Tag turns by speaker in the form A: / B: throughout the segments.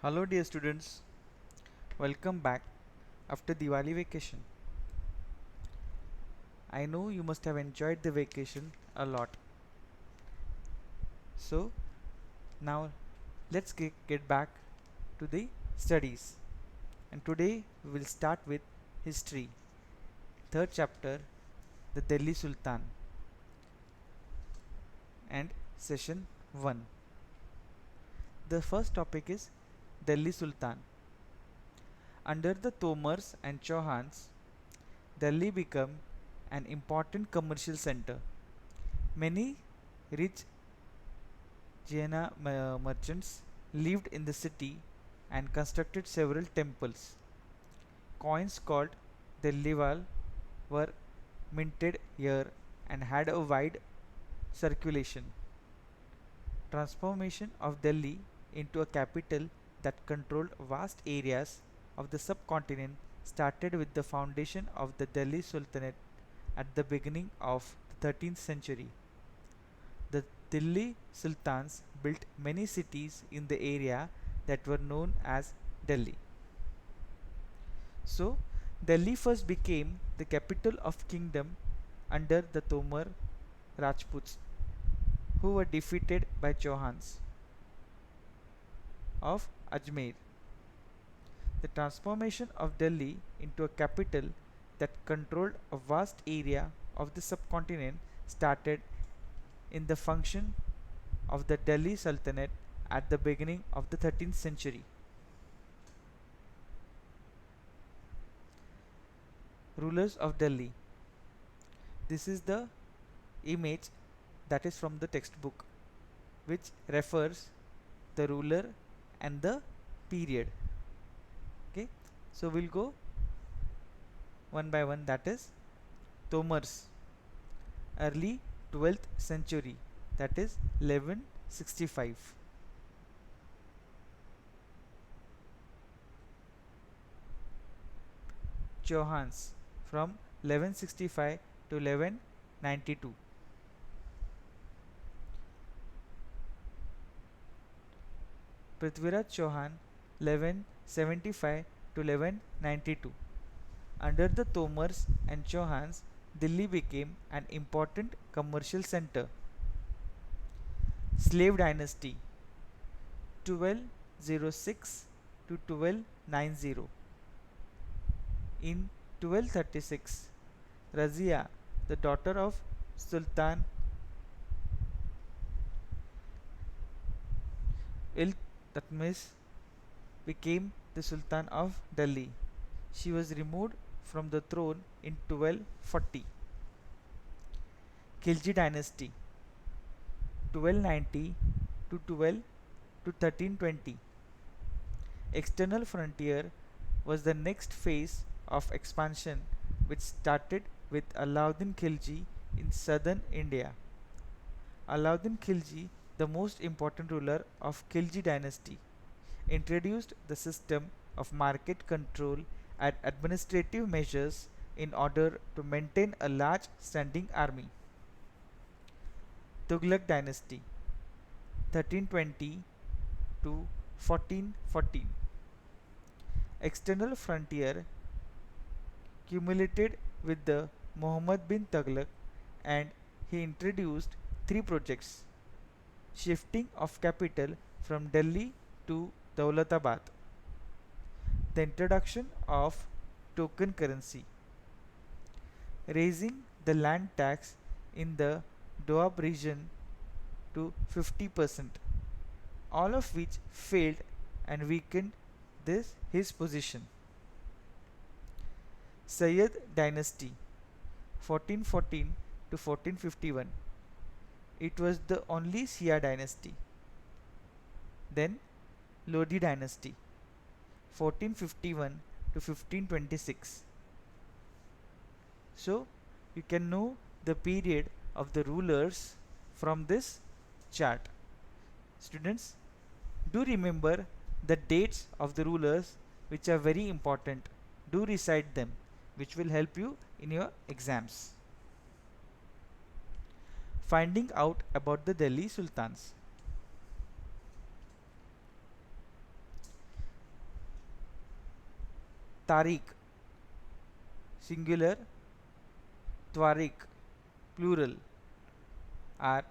A: Hello dear students, welcome back after Diwali vacation. I know you must have enjoyed the vacation a lot. So now let's get back to the studies. And today we will start with history. Third chapter, the Delhi Sultan, and session 1. The first topic is Delhi Sultan. Under the Tomars and Chauhans, Delhi became an important commercial center. Many rich Jaina merchants lived in the city and constructed several temples. Coins called Delhiwal were minted here and had a wide circulation. Transformation of Delhi into a capital that controlled vast areas of the subcontinent started with the foundation of the Delhi Sultanate at the beginning of the 13th century. The Delhi Sultans built many cities in the area that were known as Delhi. So, Delhi first became the capital of kingdom under the Tomar Rajputs, who were defeated by Chauhans of Ajmer. The transformation of Delhi into a capital that controlled a vast area of the subcontinent started in the function of the Delhi Sultanate at the beginning of the 13th century. Rulers of Delhi. This is the image that is from the textbook, which refers the ruler and the period. Okay, so we'll go one by one. That is Tomars, early 12th century, that is 1165. Chauhans from 1165 to 1192. Prithviraj Chauhan 1175 to 1192. Under the Tomars and Chauhans, Delhi became an important commercial center. Slave dynasty 1206 to 1290. In 1236, Razia, the daughter of Sultan Iltutmish, became the Sultan of Delhi. She was removed from the throne in 1240. Khilji dynasty 1290 to 12 to 1320. External frontier was the next phase of expansion, which started with Alauddin Khilji in southern India. Alauddin Khilji, the most important ruler of Khilji dynasty, introduced the system of market control and administrative measures in order to maintain a large standing army. Tughlaq dynasty 1320 to 1414. External frontier culminated with the Muhammad bin Tughlaq, and he introduced three projects: shifting of capital from Delhi to Daulatabad, the introduction of token currency, raising the land tax in the Doab region to 50%, all of which failed and weakened his position. Sayyid dynasty 1414 to 1451. It was the only Shia dynasty. Then Lodi dynasty 1451 to 1526. So you can know the period of the rulers from this chart. Students, do remember the dates of the rulers, which are very important. Do recite them, which will help you in your exams. Finding out about the Delhi Sultans. Tariq singular, Tariq plural are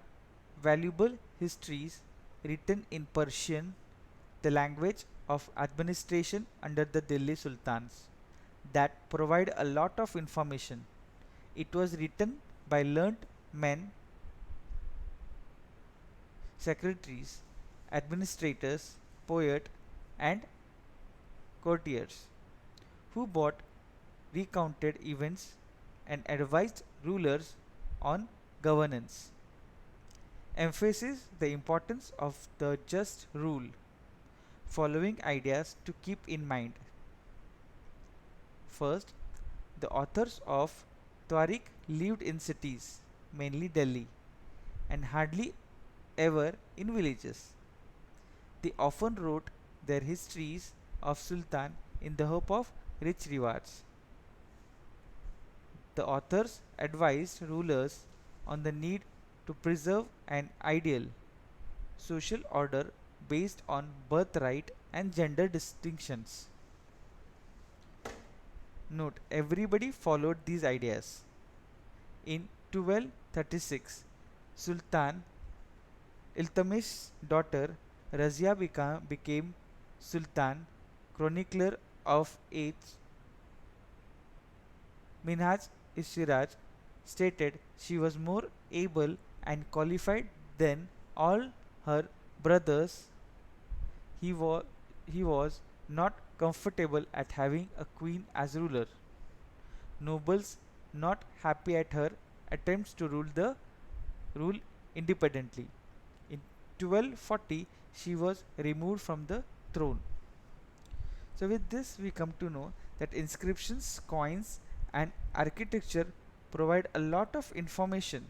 A: valuable histories written in Persian, the language of administration under the Delhi Sultans, that provide a lot of information. It was written by learnt men, secretaries, administrators, poets, and courtiers who brought recounted events and advised rulers on governance. Emphasizes the importance of the just rule. Following ideas to keep in mind. First, the authors of Tariq lived in cities, mainly Delhi, and hardly ever in villages. They often wrote their histories of Sultan in the hope of rich rewards. The authors advised rulers on the need to preserve an ideal social order based on birthright and gender distinctions. Note, everybody followed these ideas. In 1236, Sultan Iltutmish's daughter Razia became Sultan. Chronicler of 8th Minhaj Ishiraj stated she was more able and qualified than all her brothers. He, wa- he was not comfortable at having a queen as ruler. Nobles not happy at her attempts to rule independently. In 1240, she was removed from the throne. So with this we come to know that inscriptions, coins and architecture provide a lot of information.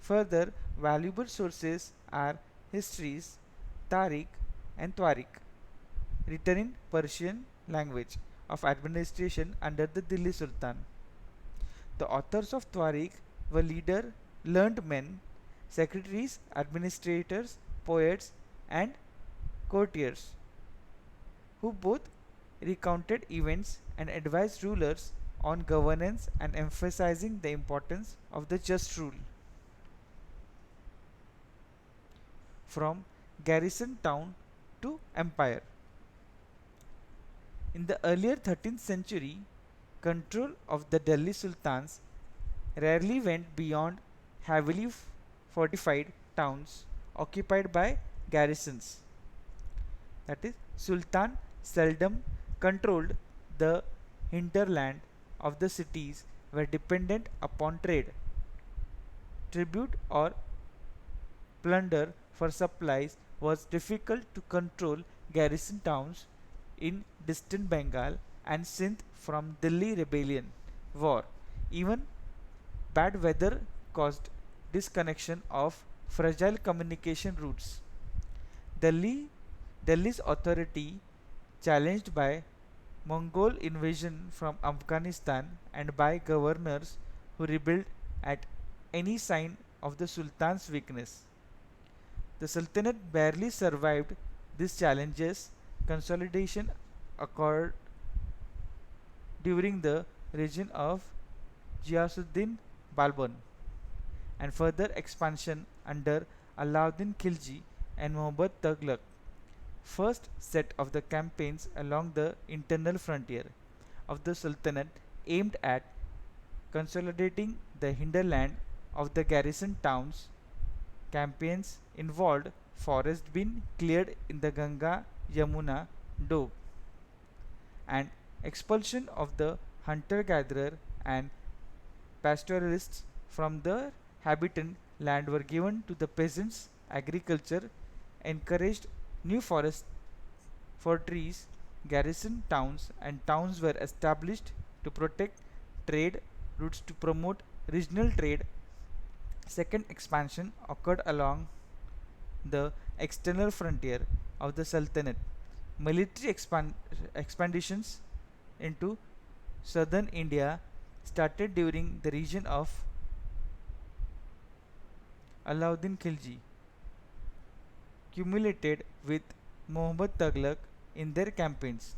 A: Further valuable sources are histories, Tariq and Tariq, written in Persian language of administration under the Delhi Sultan. The authors of Tariq were learned men, secretaries, administrators, poets and courtiers who both recounted events and advised rulers on governance and emphasizing the importance of the just rule. From garrison town to empire. In the earlier 13th century, control of the Delhi Sultans rarely went beyond heavily fortified towns occupied by garrisons. That is, Sultan seldom controlled the hinterland of the cities were dependent upon trade, tribute or plunder for supplies was difficult to control garrison towns in distant Bengal and Sindh from Delhi rebellion war. Even bad weather caused disconnection of fragile communication routes. Delhi, Delhi's authority, challenged by Mongol invasion from Afghanistan and by governors who rebelled at any sign of the Sultan's weakness. The Sultanate barely survived these challenges. Consolidation occurred during the reign of Ghiyasuddin Balban and further expansion under Alauddin Khilji and Muhammad Tughlaq. First set of the campaigns along the internal frontier of the Sultanate aimed at consolidating the hinterland of the garrison towns. Campaigns involved forests being cleared in the Ganga Yamuna Doab and expulsion of the hunter-gatherer and pastoralists from the habitant land were given to the peasants. Agriculture encouraged new forests for trees, garrison towns and towns were established to protect trade routes to promote regional trade. Second expansion occurred along the external frontier of the Sultanate. Military expansions into southern India started during the region of Alauddin Khilji, culminated with Muhammad Tughlaq in their campaigns.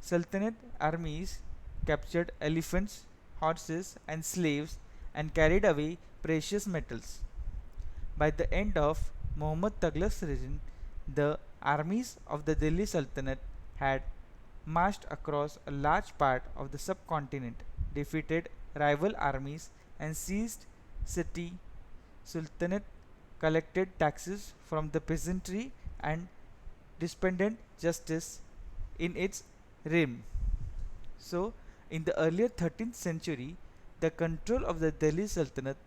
A: Sultanate armies captured elephants, horses, and slaves and carried away precious metals. By the end of Muhammad Tughlaq's reign, the armies of the Delhi Sultanate had marched across a large part of the subcontinent, defeated rival armies, and seized city. Sultanate collected taxes from the peasantry and dispensed justice in its realm. So, in the earlier 13th century, the control of the Delhi Sultanate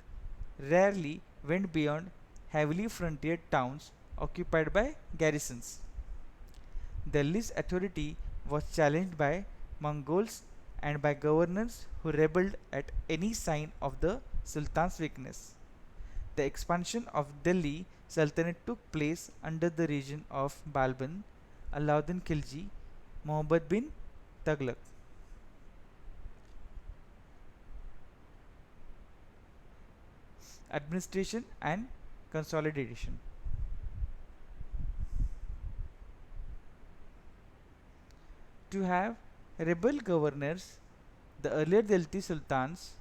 A: rarely went beyond heavily frontier towns occupied by garrisons. Delhi's authority was challenged by Mongols and by governors who rebelled at any sign of the Sultan's weakness. The expansion of Delhi Sultanate took place under the region of Balban, Alauddin Khilji, Muhammad bin Tughlaq. Administration and consolidation. To have rebel governors, the earlier Delhi Sultans,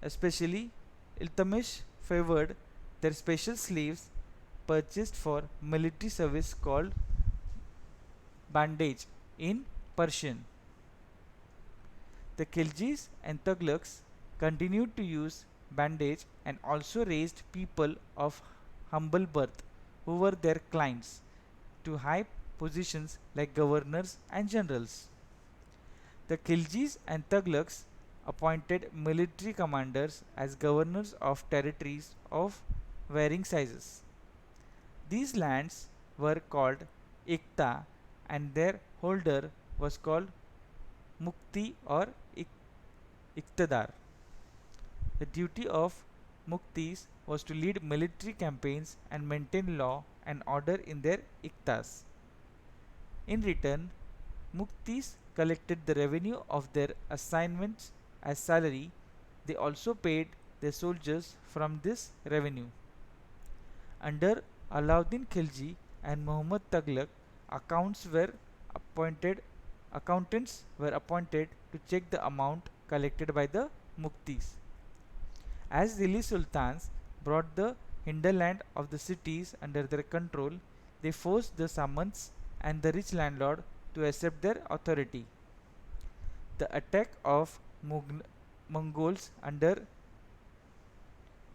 A: especially Iltutmish, favored their special slaves purchased for military service called bandage in Persian. The Khiljis and Tughlaqs continued to use bandage and also raised people of humble birth who were their clients to high positions like governors and generals. The Khiljis and Tughlaqs appointed military commanders as governors of territories of varying sizes. These lands were called Ikta and their holder was called Mukti or Iqtadar. The duty of Muktis was to lead military campaigns and maintain law and order in their Iktas. In return, Muktis collected the revenue of their assignments as salary. They also paid their soldiers from this revenue. Under Alauddin Khilji and Muhammad Tughlaq, appointed accountants were appointed to check the amount collected by the Muktis. As Delhi Sultans brought the hinterland of the cities under their control, they forced the Samants and the rich landlord to accept their authority. The attack of Mongols under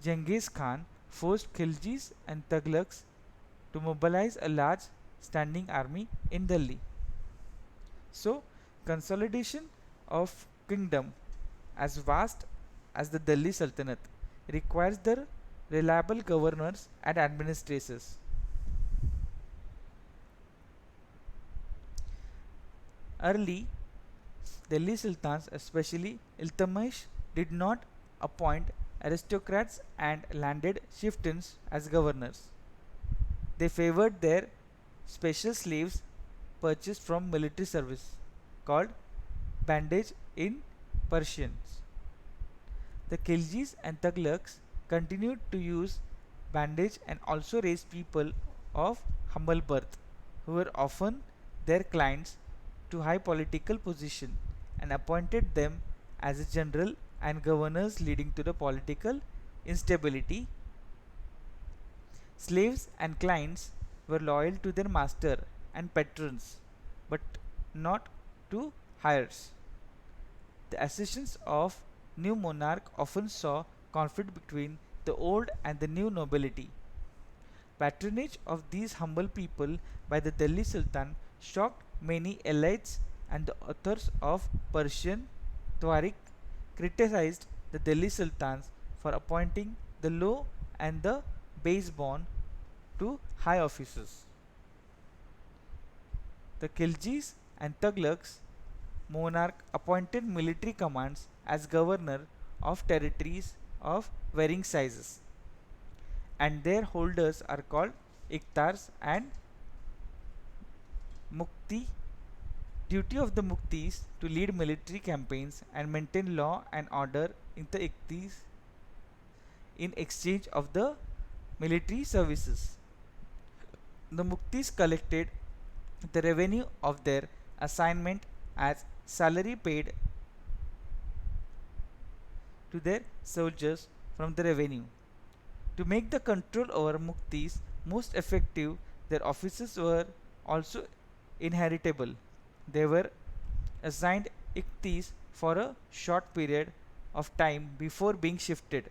A: Genghis Khan forced Khiljis and Tughlaqs to mobilize a large standing army in Delhi. So, consolidation of kingdom as vast as the Delhi Sultanate requires the reliable governors and administrators. Early Delhi Sultans, especially Iltutmish, did not appoint aristocrats and landed chieftains as governors. They favored their special slaves purchased from military service, called bandage in Persian. The Khiljis and Tughlaqs continued to use bandage and also raised people of humble birth, who were often their clients, to high political position and appointed them as a general and governors, leading to the political instability. Slaves and clients were loyal to their master and patrons, but not to heirs. The accessions of new monarch often saw conflict between the old and the new nobility. Patronage of these humble people by the Delhi Sultan shocked many elites, and the authors of Persian Tariq criticized the Delhi Sultans for appointing the low and the base born to high offices. The Khiljis and Tughlaqs monarch appointed military commands as governor of territories of varying sizes, and their holders are called Iktars and Mukti. Duty of the Muktis to lead military campaigns and maintain law and order in the Iktis in exchange of the military services. The Muktis collected the revenue of their assignment as salary paid to their soldiers from the revenue. To make the control over muktis most effective, their offices were also inheritable. They were assigned iktis for a short period of time before being shifted.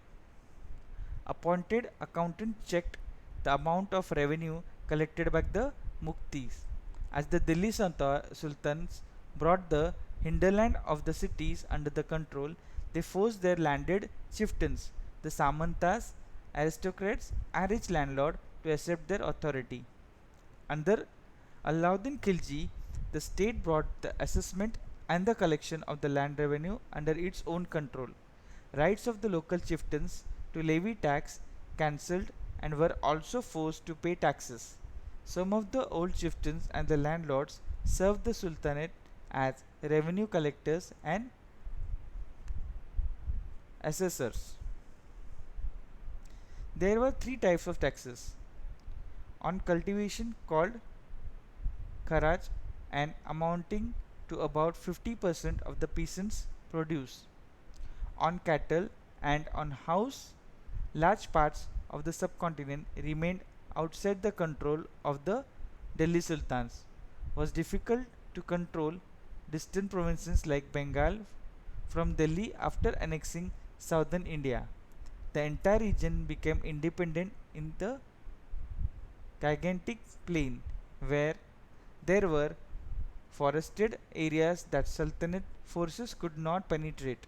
A: Appointed accountant checked the amount of revenue collected by the muktis. As the Delhi Sultans brought the hinterland of the cities under the control, they forced their landed chieftains, the Samantas, aristocrats, and rich landlords to accept their authority. Under Alauddin Khilji, the state brought the assessment and the collection of the land revenue under its own control. Rights of the local chieftains to levy tax cancelled and were also forced to pay taxes. Some of the old chieftains and the landlords served the Sultanate as revenue collectors and assessors. There were three types of taxes on cultivation called kharaj and amounting to about 50% of the peasants' produce, on cattle and on house. Large parts of the subcontinent remained outside the control of the Delhi Sultans. It was difficult to control distant provinces like Bengal from Delhi after annexing southern India. The entire region became independent in the gigantic plain where there were forested areas that Sultanate forces could not penetrate.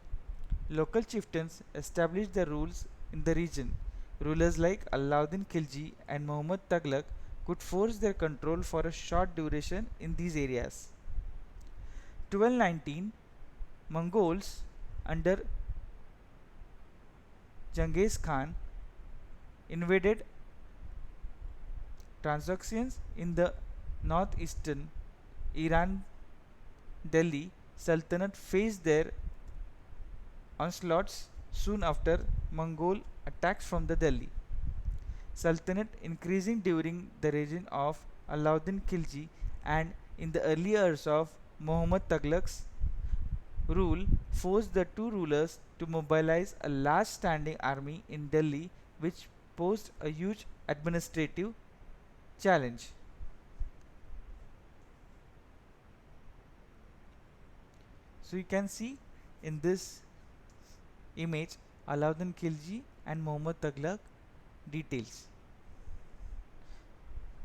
A: Local chieftains established the rules in the region. Rulers like Alauddin Khilji and Muhammad Tughlaq could force their control for a short duration in these areas. 1219, Mongols under Genghis Khan invaded Transoxians in the northeastern Iran. Delhi Sultanate faced their onslaughts soon after Mongol attacks from the Delhi Sultanate increasing during the reign of Alauddin Khilji and in the early years of Muhammad Tughlaq's rule forced the two rulers to mobilize a large standing army in Delhi, which posed a huge administrative challenge. So you can see in this image Alauddin Khilji and Muhammad Tughlaq details.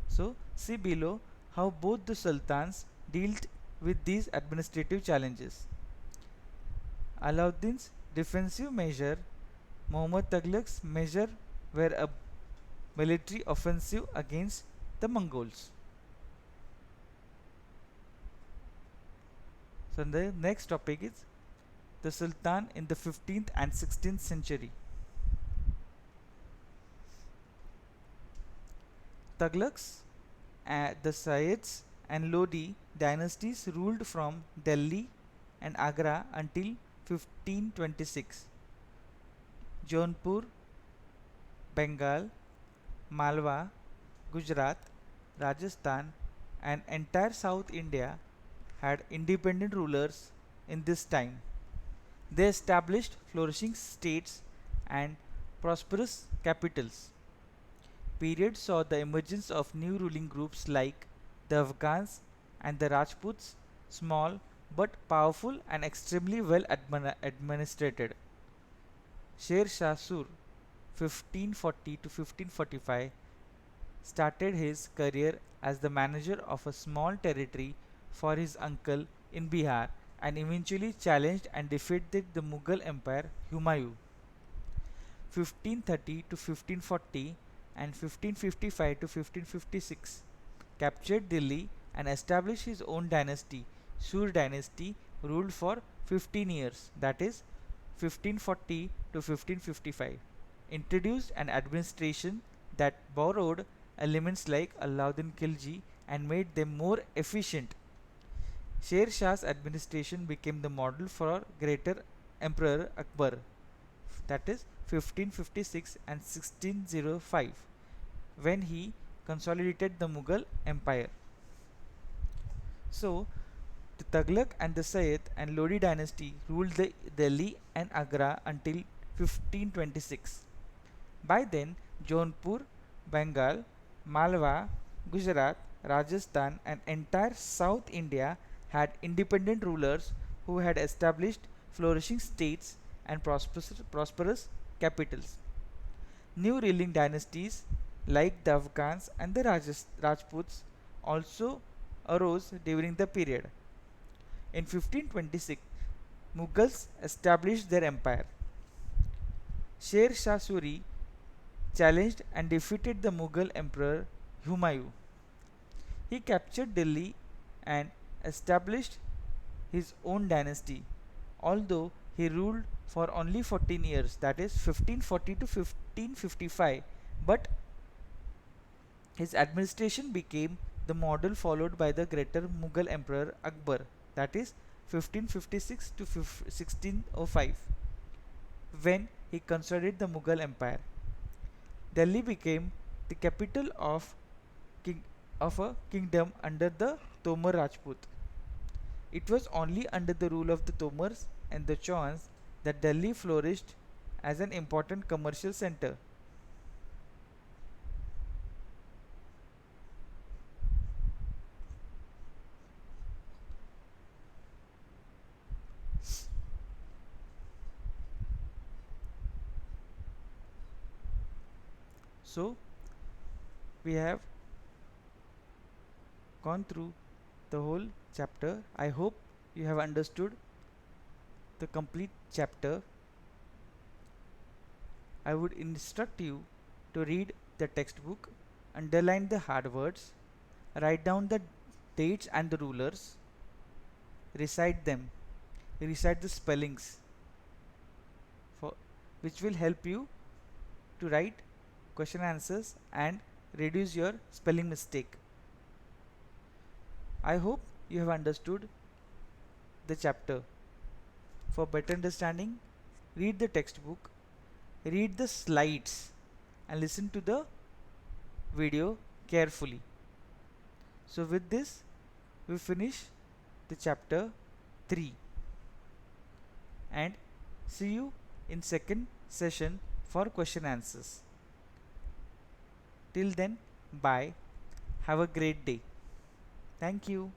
A: So see below how both the sultans dealt with these administrative challenges. Alauddin's defensive measure, Muhammad Tughlaq's measure were a military offensive against the Mongols. So the next topic is the Sultan in the 15th and 16th century. Tughlaqs, the Sayyids and Lodi dynasties ruled from Delhi and Agra until 1526. Jaunpur, Bengal, Malwa, Gujarat, Rajasthan and entire South India had independent rulers in this time. They established flourishing states and prosperous capitals. Period saw the emergence of new ruling groups like the Afghans and the Rajputs, small but powerful and extremely well administrated. Sher Shah Sur 1540 to 1545 started his career as the manager of a small territory for his uncle in Bihar and eventually challenged and defeated the Mughal Empire Humayun. 1530 to 1540 and 1555 to 1556 captured Delhi and established his own dynasty. Sur dynasty ruled for 15 years, that is 1540 to 1555. Introduced an administration that borrowed elements like Alauddin Khilji and made them more efficient. Sher Shah's administration became the model for greater Emperor Akbar, that is 1556 and 1605, when he consolidated the Mughal Empire. So The Tughlaq and the Sayyid and Lodi dynasty ruled the Delhi and Agra until 1526. By then, Jaunpur, Bengal, Malwa, Gujarat, Rajasthan and entire South India had independent rulers who had established flourishing states and prosperous capitals. New ruling dynasties like the Afghans and the Rajputs also arose during the period. In 1526, Mughals established their empire. Sher Shah Suri challenged and defeated the Mughal emperor Humayun. He captured Delhi and established his own dynasty, although he ruled for only 14 years, that is 1540 to 1555, but his administration became the model followed by the greater Mughal emperor Akbar, that is 1556 to 1605, when he consolidated the Mughal empire. Delhi became the capital of a kingdom under the Tomar Rajput. It was only under the rule of the Tomars and the Chauhans that Delhi flourished as an important commercial center. So, we have gone through the whole chapter. I hope you have understood the complete chapter. I would instruct you to read the textbook, underline the hard words, write down the dates and the rulers, recite them, recite the spellings, for which will help you to write question answers and reduce your spelling mistake. I hope you have understood the chapter. For better understanding, read the textbook, read the slides and listen to the video carefully. So with this, we finish the chapter 3 and see you in second session for question answers. Till then, bye. Have a great day. Thank you.